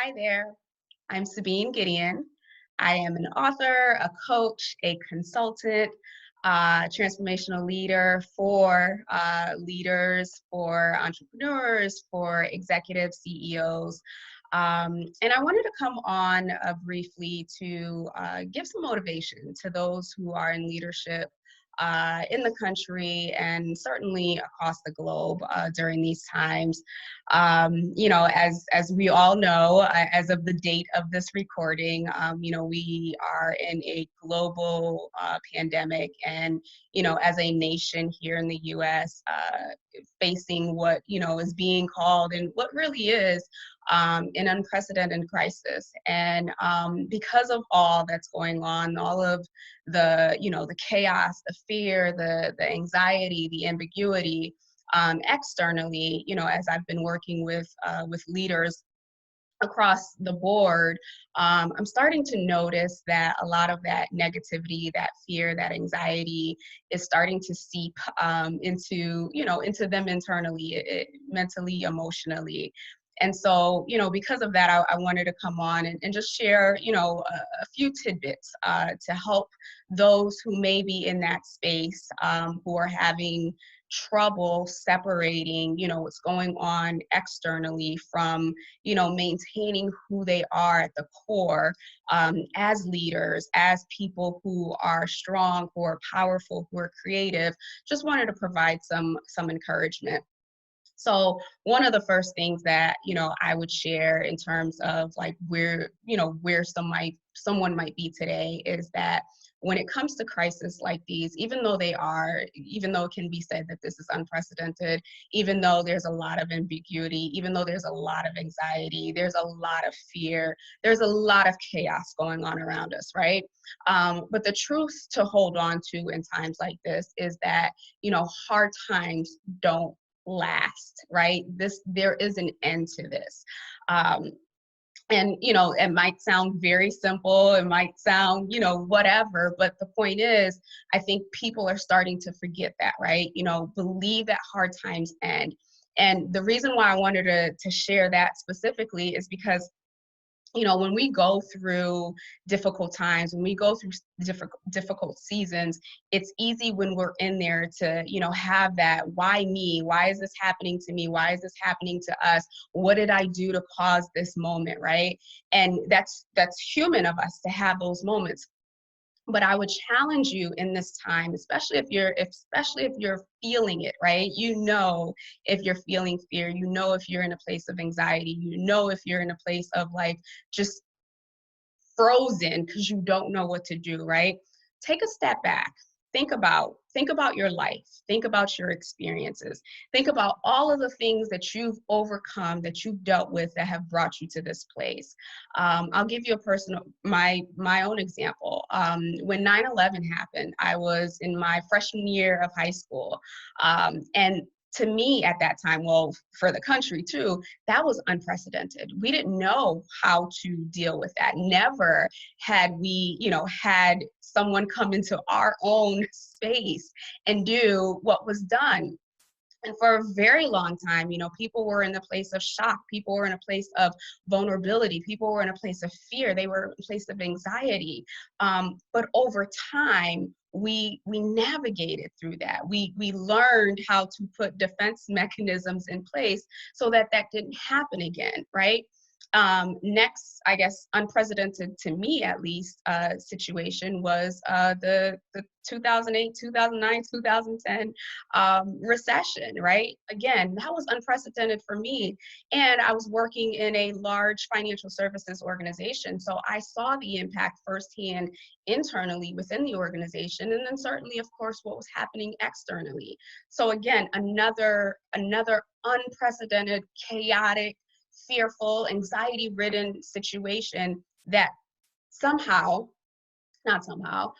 Hi there. I'm Sabine Gideon. I am an author, a coach, a consultant, transformational leader for leaders, for entrepreneurs, for executive CEOs. And I wanted to come on briefly to give some motivation to those who are in leadership in the country and certainly across the globe during these times. As we all know, as of the date of this recording, we are in a global pandemic, and as a nation here in the U.S., facing what is being called and what really is an unprecedented crisis. And because of all that's going on, all of the chaos, the fear, the anxiety, the ambiguity, externally, as I've been working with leaders across the board, I'm starting to notice that a lot of that negativity, that fear, that anxiety is starting to seep into them internally, mentally, emotionally. And so, because of that, I wanted to come on and just share, a few tidbits to help those who may be in that space, who are having trouble separating, what's going on externally from, maintaining who they are at the core, as leaders, as people who are strong, who are powerful, who are creative. Just wanted to provide some encouragement. So one of the first things that I would share in terms of like where someone might be today is that when it comes to crises like these, even though it can be said that this is unprecedented, even though there's a lot of ambiguity, even though there's a lot of anxiety, there's a lot of fear, there's a lot of chaos going on around us, right? But the truth to hold on to in times like this is that hard times don't last, right? There is an end to this. Um, and it might sound very simple, it might sound whatever, but the point is, I think people are starting to forget that, right? Believe that hard times end. And the reason why I wanted to share that specifically is because when we go through difficult times, when we go through difficult seasons, it's easy when we're in there to, have that, why me? Why is this happening to me? Why is this happening to us? What did I do to cause this moment, right? And that's human of us to have those moments. But I would challenge you in this time, especially if you're feeling it, right? If you're feeling fear, if you're in a place of anxiety, if you're in a place of like just frozen because you don't know what to do, right? Take a step back. Think about your life. Think about your experiences. Think about all of the things that you've overcome, that you've dealt with, that have brought you to this place. I'll give you a personal my own example. When 9/11 happened, I was in my freshman year of high school, and to me at that time, well, for the country too, that was unprecedented. We didn't know how to deal with that. Never had we, had someone come into our own space and do what was done. And for a very long time, people were in a place of shock. People were in a place of vulnerability. People were in a place of fear. They were in a place of anxiety. But over time, we navigated through that. We learned how to put defense mechanisms in place so that that didn't happen again, right? Next, I guess, unprecedented to me at least, situation was the 2008, 2009, 2010 recession, right? Again, that was unprecedented for me. And I was working in a large financial services organization. So I saw the impact firsthand internally within the organization. And then certainly, of course, what was happening externally. So again, another unprecedented, chaotic, fearful, anxiety ridden situation that somehow, not somehow,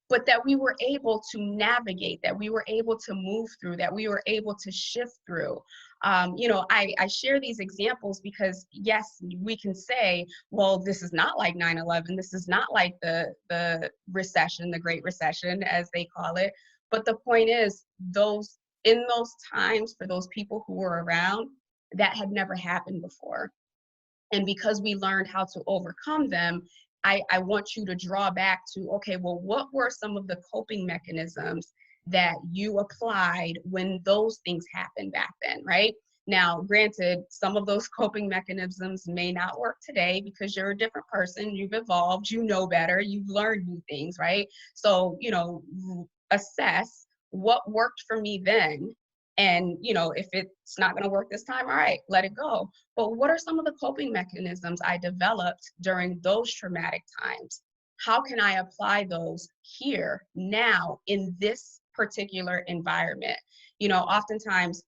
but that we were able to navigate, that we were able to move through, that we were able to shift through. I share these examples because, yes, we can say, well, this is not like 9/11. This is not like the recession, the Great Recession, as they call it. But the point is, in those times, for those people who were around, that had never happened before. And because we learned how to overcome them, I want you to draw back to, okay, well, what were some of the coping mechanisms that you applied when those things happened back then, right? Now, granted, some of those coping mechanisms may not work today because you're a different person, you've evolved, you know better, you've learned new things, right? So, assess what worked for me then. And, if it's not going to work this time, all right, let it go. But what are some of the coping mechanisms I developed during those traumatic times? How can I apply those here, now, in this particular environment? Oftentimes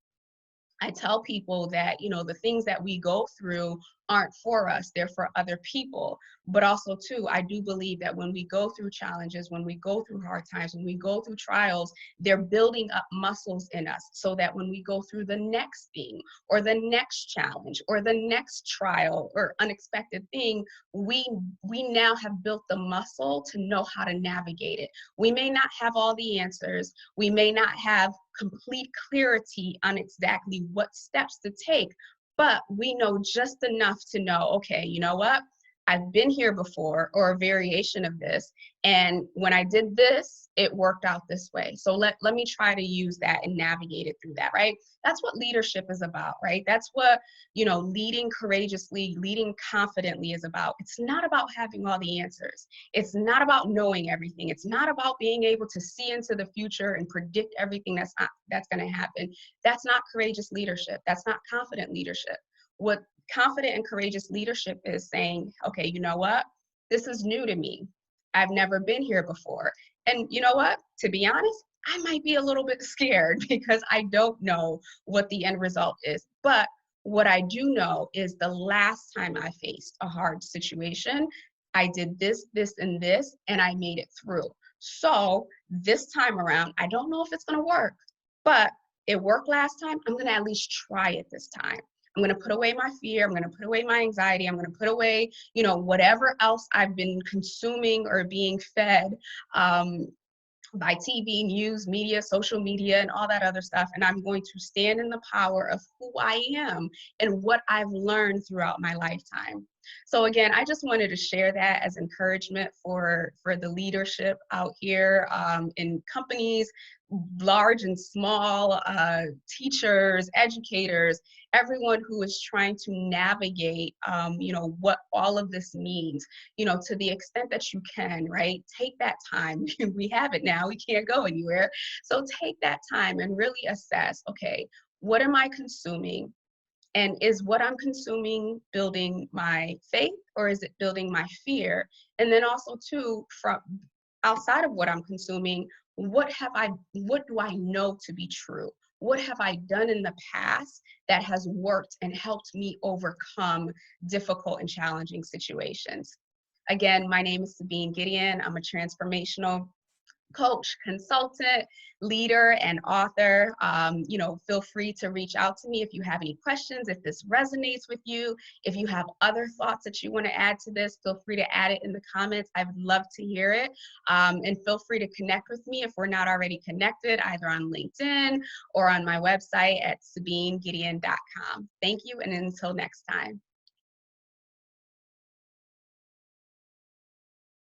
I tell people that, the things that we go through aren't for us, they're for other people. But also, too, I do believe that when we go through challenges, when we go through hard times, when we go through trials, they're building up muscles in us so that when we go through the next thing or the next challenge or the next trial or unexpected thing, we now have built the muscle to know how to navigate it. We may not have all the answers. We may not have complete clarity on exactly what steps to take, but we know just enough to know, okay, you know what? I've been here before, or a variation of this. And when I did this, it worked out this way. So let me try to use that and navigate it through that, right? That's what leadership is about, right? That's what, leading courageously, leading confidently is about. It's not about having all the answers. It's not about knowing everything. It's not about being able to see into the future and predict everything that's going to happen. That's not courageous leadership. That's not confident leadership. What confident and courageous leadership is saying, okay, you know what? This is new to me. I've never been here before. And you know what? To be honest, I might be a little bit scared because I don't know what the end result is. But what I do know is the last time I faced a hard situation, I did this, this, and this, and I made it through. So this time around, I don't know if it's going to work, but it worked last time. I'm going to at least try it this time. I'm going to put away my fear. I'm going to put away my anxiety. I'm going to put away, whatever else I've been consuming or being fed by TV, news, media, social media, and all that other stuff. And I'm going to stand in the power of who I am and what I've learned throughout my lifetime. So again, I just wanted to share that as encouragement for the leadership out here in companies, large and small, teachers, educators, everyone who is trying to navigate, what all of this means, to the extent that you can, right? Take that time. We have it now. We can't go anywhere. So take that time and really assess, okay, what am I consuming? And is what I'm consuming building my faith, or is it building my fear? And then also too, from outside of what I'm consuming, what do I know to be true? What have I done in the past that has worked and helped me overcome difficult and challenging situations? Again, my name is Sabine Gideon. I'm a transformational coach, consultant, leader, and author. Feel free to reach out to me if you have any questions, if this resonates with you, if you have other thoughts that you want to add to this, feel free to add it in the comments. I would love to hear it. And feel free to connect with me if we're not already connected, either on LinkedIn or on my website at SabineGideon.com. Thank you, and until next time.